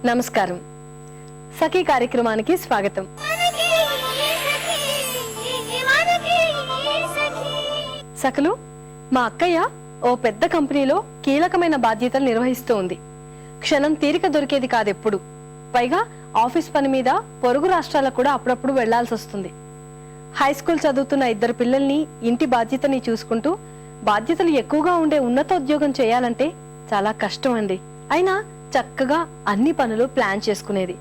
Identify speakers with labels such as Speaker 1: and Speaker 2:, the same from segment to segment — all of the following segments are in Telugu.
Speaker 1: నమస్కారం. సఖీ కార్యక్రమానికి స్వాగతం. సఖలు, మా అక్కయ్య ఓ పెద్ద కంపెనీలో కీలకమైన బాధ్యతలు నిర్వహిస్తూ ఉంది. క్షణం తీరిక దొరికేది కాదెప్పుడు. పైగా ఆఫీస్ పని మీద పొరుగు రాష్ట్రాలకు కూడా అప్పుడప్పుడు వెళ్లాల్సి వస్తుంది. హై స్కూల్ చదువుతున్న 2 పిల్లల్ని, ఇంటి బాధ్యతని చూసుకుంటూ బాధ్యతలు ఎక్కువగా ఉండే ఉన్నత ఉద్యోగం చేయాలంటే చాలా కష్టం అండి. అయినా చక్కగా అన్ని పనులు ప్లాన్ చేసుకునేది.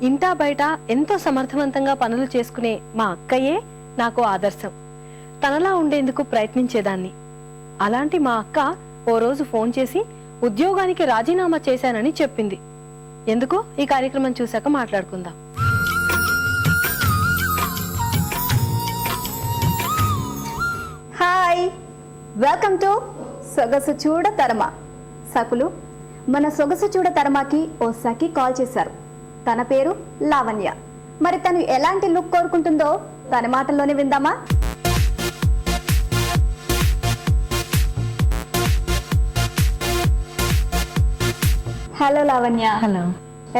Speaker 1: ఇంటా బయట ఎంతో సమర్థవంతంగా పనులు చేసుకునే మా అక్కయ్యే నాకు ఆదర్శం. తనలా ఉండేందుకు ప్రయత్నించేదాన్ని. అలాంటి మా అక్క ఓ రోజు ఫోన్ చేసి ఉద్యోగానికి రాజీనామా చేశానని చెప్పింది. ఎందుకో ఈ కార్యక్రమం చూశాక మాట్లాడుకుందాం.
Speaker 2: హాయ్, వెల్కమ్ టు సొగసు చూడ తరమా. సకులు, మన సొగసు చూడ తరమాకి ఓ సఖి కాల్ చేశారు. తన పేరు లావణ్య. మరి తను ఎలాంటి లుక్ కోరుకుంటుందో తన మాటల్లోనే విందామా? హలో లావణ్య.
Speaker 3: హలో,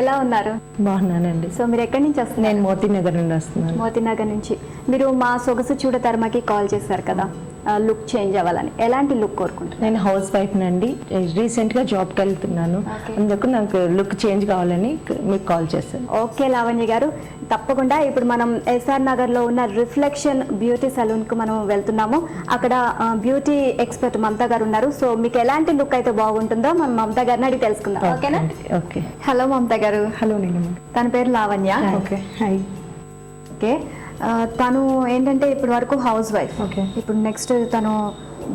Speaker 2: ఎలా ఉన్నారు?
Speaker 3: బాగున్నానండి.
Speaker 2: సో మీరు ఎక్కడి నుంచి వస్తున్నారు?
Speaker 3: నేను మోతీనగర్ నుండి వస్తున్నాను.
Speaker 2: మోతీనగర్ నుంచి. మీరు మా సొగసు చూడ తరమాకి కాల్ చేశారు కదా, లుక్ చేంజ్ అవ్వాలని. ఎలాంటి లుక్ కోరుకుంటున్నారు?
Speaker 3: నేను హౌస్ వైఫ్ నండి. రీసెంట్ గా జాబ్ కి వెళ్తున్నాను. అందుకు నాకు లుక్ చేంజ్ కావాలని మీకు కాల్ చేశాను.
Speaker 2: ఓకే లావణ్య గారు, తప్పకుండా. ఇప్పుడు మనం ఎస్ఆర్ నగర్ లో ఉన్న రిఫ్లెక్షన్ బ్యూటీ సలూన్ కు మనం వెళ్తున్నాము. అక్కడ బ్యూటీ ఎక్స్పర్ట్ మమతా గారు ఉన్నారు. సో మీకు ఎలాంటి లుక్ అయితే బాగుంటుందో మనం మమతా గారిని అడిగి తెలుసుకుందాం. ఓకేనా?
Speaker 3: ఓకే.
Speaker 2: హలో మమతా గారు.
Speaker 3: హలో నీలిమ.
Speaker 2: తన పేరు లావణ్య.
Speaker 3: ఓకే. హాయ్.
Speaker 2: ఓకే, తను ఏంటంటే ఇప్పటి వరకు హౌస్ వైఫ్. ఇప్పుడు నెక్స్ట్ తను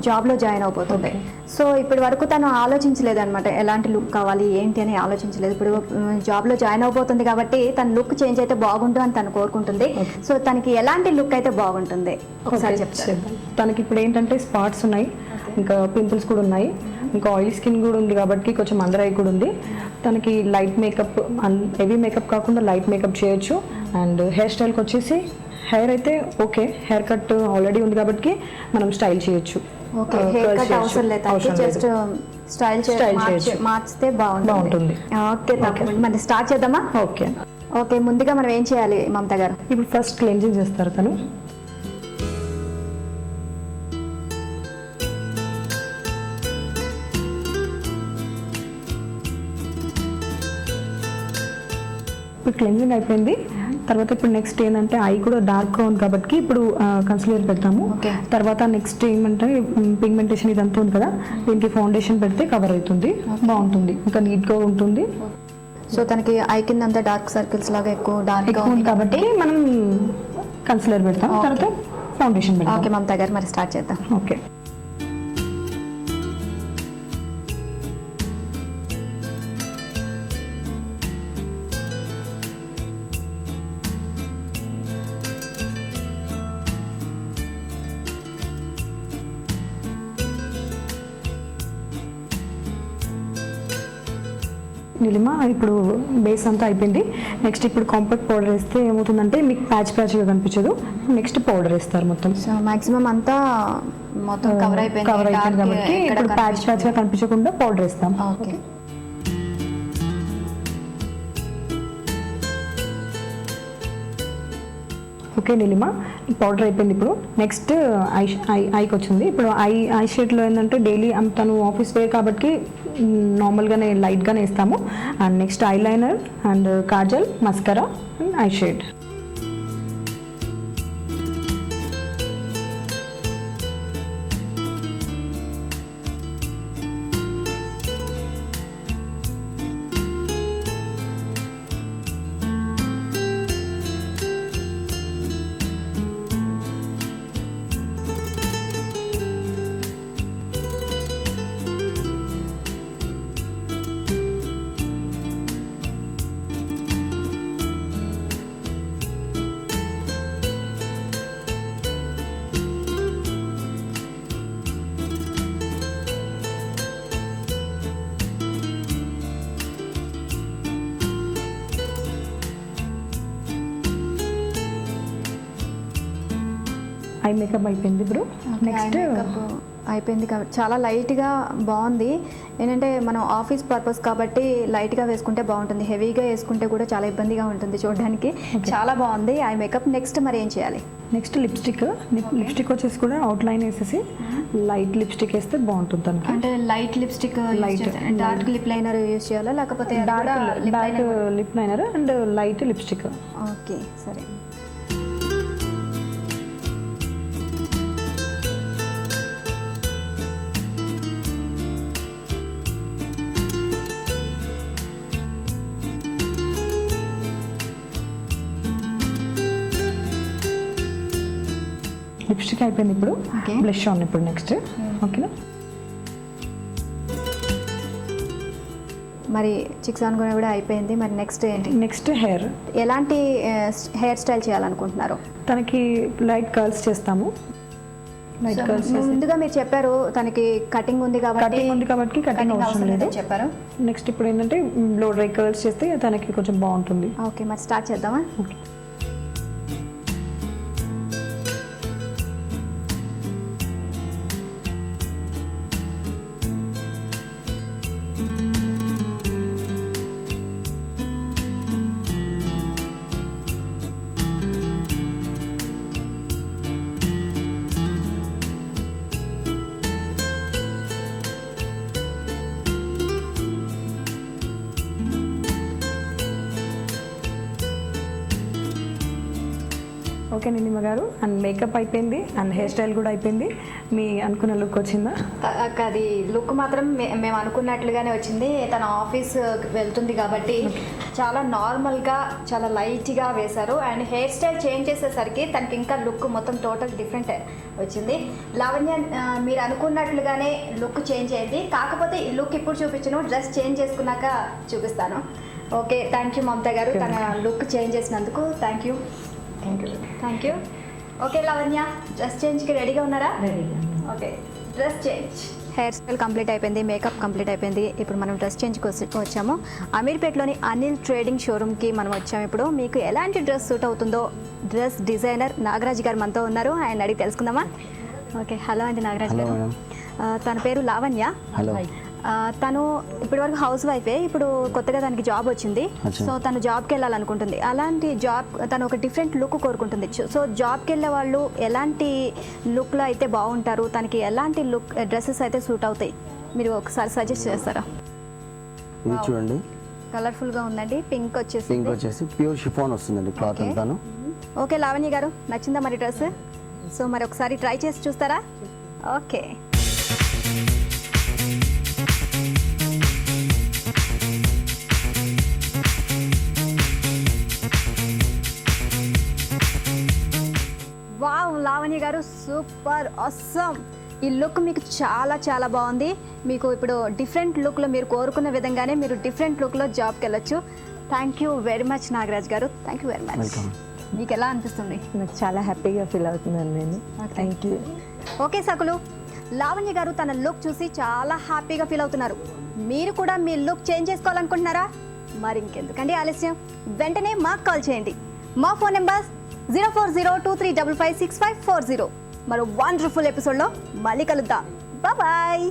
Speaker 2: జాబ్ లో జాయిన్ అవబోతుంది. సో ఇప్పటి వరకు తను ఆలోచించలేదు అనమాట, ఎలాంటి లుక్ కావాలి ఏంటి అని ఆలోచించలేదు. ఇప్పుడు జాబ్ లో జాయిన్ అవబోతుంది కాబట్టి తన లుక్ చేంజ్ అయితే బాగుంటుంది అని తను కోరుకుంటుంది. సో తనకి ఎలాంటి లుక్ అయితే బాగుంటుంది ఒకసారి చెప్తారు.
Speaker 3: తనకి ఇప్పుడు ఏంటంటే స్పాట్స్ ఉన్నాయి, ఇంకా పింపుల్స్ కూడా ఉన్నాయి, ఇంకా ఆయిల్ స్కిన్ కూడా ఉంది కాబట్టి కొంచెం అండర్ ఐ కూడా ఉంది. తనకి లైట్ మేకప్, హెవీ మేకప్ కాకుండా లైట్ మేకప్ చేయొచ్చు. అండ్ హెయిర్ స్టైల్కి వచ్చేసి హెయిర్ అయితే ఓకే, హెయిర్ కట్ ఆల్రెడీ ఉంది కాబట్టి మనం స్టైల్ చేయొచ్చు.
Speaker 2: మార్చితే బాగుంటుంది. ఓకే, మరి స్టార్ట్ చేద్దామా?
Speaker 3: ఓకే.
Speaker 2: ఓకే, ముందుగా మనం ఏం చేయాలి మమతా గారు?
Speaker 3: ఇప్పుడు ఫస్ట్ క్లెన్జింగ్ చేస్తారు తను. ఇప్పుడు క్లెన్జింగ్ అయిపోయింది. తర్వాత ఇప్పుడు నెక్స్ట్ ఏంటంటే ఐ కూడా డార్క్గా ఉంది కాబట్టి ఇప్పుడు కన్సిలర్ పెడతాము. తర్వాత నెక్స్ట్ ఏమంటే పిగ్మెంటేషన్ ఇదంతా ఉంది కదా, దీనికి ఫౌండేషన్ పెడితే కవర్ అవుతుంది, బాగుంటుంది, ఇంకా నీట్గా ఉంటుంది.
Speaker 2: సో తనకి ఐ కింద అంతా డార్క్ సర్కిల్స్ లాగా ఎక్కువ డార్క్గా ఉంది
Speaker 3: కాబట్టి మనం కన్సిలర్ పెడతాం, తర్వాత ఫౌండేషన్ పెడతాం.
Speaker 2: ఓకే మమతా గారు, మరి స్టార్ట్ చేద్దాం.
Speaker 3: ఓకే. నీలిమ, ఇప్పుడు బేస్ అంతా అయిపోయింది. నెక్స్ట్ ఇప్పుడు కాంపాక్ట్ పౌడర్ వేస్తే ఏమవుతుందంటే మీకు ప్యాచ్గా కనిపించదు. నెక్స్ట్ పౌడర్ వేస్తారు మొత్తం.
Speaker 2: సో మాక్సిమం అంతా మొత్తం కవర్ అయిపోయింది
Speaker 3: కాబట్టి ఇప్పుడు ప్యాచ్గా కనిపించకుండా పౌడర్ వేస్తాం.
Speaker 2: ఓకే.
Speaker 3: ఓకే నీలిమ, పౌడర్ అయిపోయింది. ఇప్పుడు నెక్స్ట్ ఐకి వచ్చింది. ఇప్పుడు ఐ షేడ్లో ఏంటంటే డైలీ తను ఆఫీస్ వేర్ కాబట్టి నార్మల్గానే లైట్గానే వేస్తాము. And next eye liner and Kajal, mascara and eye shade. Eye makeup అయిపోయింది. ఇప్పుడు నెక్స్ట్
Speaker 2: అయిపోయింది కాబట్టి చాలా లైట్గా బాగుంది. ఏంటంటే మనం ఆఫీస్ పర్పస్ కాబట్టి లైట్గా వేసుకుంటే బాగుంటుంది, హెవీగా వేసుకుంటే కూడా చాలా ఇబ్బందిగా ఉంటుంది చూడడానికి. చాలా బాగుంది ఐ మేకప్. నెక్స్ట్ మరి ఏం చేయాలి?
Speaker 3: నెక్స్ట్ లిప్స్టిక్ వచ్చేసి కూడా అవుట్లైన్ వేసేసి లైట్ లిప్స్టిక్ వేస్తే బాగుంటుంది తనకి.
Speaker 2: అంటే light lipstick, dark lip liner use చేయాలా లేకపోతే
Speaker 3: dark lip liner and light lipstick.
Speaker 2: Okay సరే.
Speaker 3: లిప్స్టిక్ అయిపోయింది, ఇప్పుడు
Speaker 2: Okay.
Speaker 3: బ్లష్ ఆన్ ఇప్పుడు నెక్స్ట్. ఓకేనా?
Speaker 2: మరి చిక్స్ అనుకునే కూడా అయిపోయింది. మరి నెక్స్ట్ ఏంటి?
Speaker 3: Next hair.
Speaker 2: ఎలాంటి హెయిర్ స్టైల్ చేయాలనుకుంటున్నారు?
Speaker 3: తనకి లైట్ కర్ల్స్ చేస్తాము. లైట్ కర్ల్స్
Speaker 2: ముందుగా మీరు చెప్పారు తనకి కటింగ్ ఉంది
Speaker 3: కటింగ్ ఉంది కాబట్టి కటింగ్ అవసరం లేదు
Speaker 2: చెప్పారు.
Speaker 3: నెక్స్ట్ ఇప్పుడు ఏంటంటే బ్లో డ్రై కర్ల్స్ చేస్తే తనకి కొంచెం బాగుంటుంది.
Speaker 2: ఓకే మరి స్టార్ట్ చేద్దామా?
Speaker 3: ఓకే. ఓకే నిలిమ గారు, అండ్ మేకప్ అయిపోయింది అండ్ హెయిర్ స్టైల్ కూడా అయిపోయింది. మీ అనుకున్న లుక్ వచ్చిందా?
Speaker 2: అది లుక్ మాత్రం మేము అనుకున్నట్లుగానే వచ్చింది. తన ఆఫీస్ వెళ్తుంది కాబట్టి చాలా నార్మల్గా చాలా లైట్గా వేశారు. అండ్ హెయిర్ స్టైల్ చేంజ్ చేసేసరికి తనకి ఇంకా లుక్ మొత్తం టోటల్ డిఫరెంట్ వచ్చింది. లావణ్య మీరు అనుకున్నట్లుగానే లుక్ చేంజ్ అయింది. కాకపోతే ఈ లుక్ ఇప్పుడు చూపించను, డ్రెస్ చేంజ్ చేసుకున్నాక చూపిస్తాను. ఓకే థ్యాంక్ యూ మమతా గారు, తన లుక్ చేంజ్ చేసినందుకు thank you. Thank you. Okay Lavanya, dress చేంజ్కి రెడీగా ఉన్నారా? Okay dress change. Hairstyle complete అయిపోయింది, మేకప్ కంప్లీట్ అయిపోయింది. ఇప్పుడు మనం డ్రెస్ చేంజ్కి వచ్చాము. అమీర్పేటలోని అనిల్ ట్రేడింగ్ షోరూమ్కి మనం వచ్చాము. ఇప్పుడు మీకు ఎలాంటి డ్రెస్ సూట్ అవుతుందో డ్రెస్ డిజైనర్ నాగరాజ్ గారు మనతో ఉన్నారు, ఆయన అడిగి తెలుసుకుందామా? ఓకే హలో అండి నాగరాజ్ గారు. తన పేరు లావణ్య.
Speaker 4: హలో.
Speaker 2: తను ఇప్పటివరకు హౌస్ వైఫే, ఇప్పుడు కొత్తగా తనకి జాబ్ వచ్చింది. సో తను జాబ్కి వెళ్ళాలనుకుంటుంది. అలాంటి జాబ్ తను ఒక డిఫరెంట్ లుక్ కోరుకుంటుంది. సో జాబ్కి వెళ్ళే వాళ్ళు ఎలాంటి లుక్లో అయితే బాగుంటారు, తనకి ఎలాంటి లుక్ డ్రెస్సెస్ అయితే సూట్ అవుతాయి, మీరు ఒకసారి సజెస్ట్ చేస్తారా?
Speaker 4: ఇది చూడండి,
Speaker 2: కలర్ఫుల్గా ఉందండి. పింక్
Speaker 4: వచ్చేసి ప్యూర్ షిఫాన్ వస్తుందండి క్లాత్ అంతాను.
Speaker 2: ఓకే లావణ్య గారు, నచ్చిందా మరి డ్రెస్? సో మరి ఒకసారి ట్రై చేసి చూస్తారా? ఓకే. వావ్ లావణ్య గారు, సూపర్ ఆసమ్. ఈ లుక్ మీకు చాలా చాలా బాగుంది. మీకు ఇప్పుడు డిఫరెంట్ లుక్లో మీరు కోరుకున్న విధంగానే మీరు డిఫరెంట్ లుక్లో జాబ్కి వెళ్ళొచ్చు. Thank you very much Nagaraj గారు, thank you very much.
Speaker 4: Welcome.
Speaker 2: మీకు ఎలా అనిపిస్తుంది?
Speaker 3: నాకు చాలా హ్యాపీగా ఫీల్ అవుతున్నాను నేను. Thank you.
Speaker 2: ఓకే సకులు, లావణ్య గారు తన లుక్ చూసి చాలా హ్యాపీగా ఫీల్ అవుతున్నారు. మీరు కూడా మీ లుక్ చేంజ్ చేసుకోవాలనుకుంటున్నారా? మరి ఇంకెందుకండి ఆలస్యం, వెంటనే మాకు కాల్ చేయండి. మా ఫోన్ నెంబర్ 040235565540. మరో వండర్ఫుల్ ఎపిసోడ్లో మళ్ళీ కలుద్దాం. బాయ్.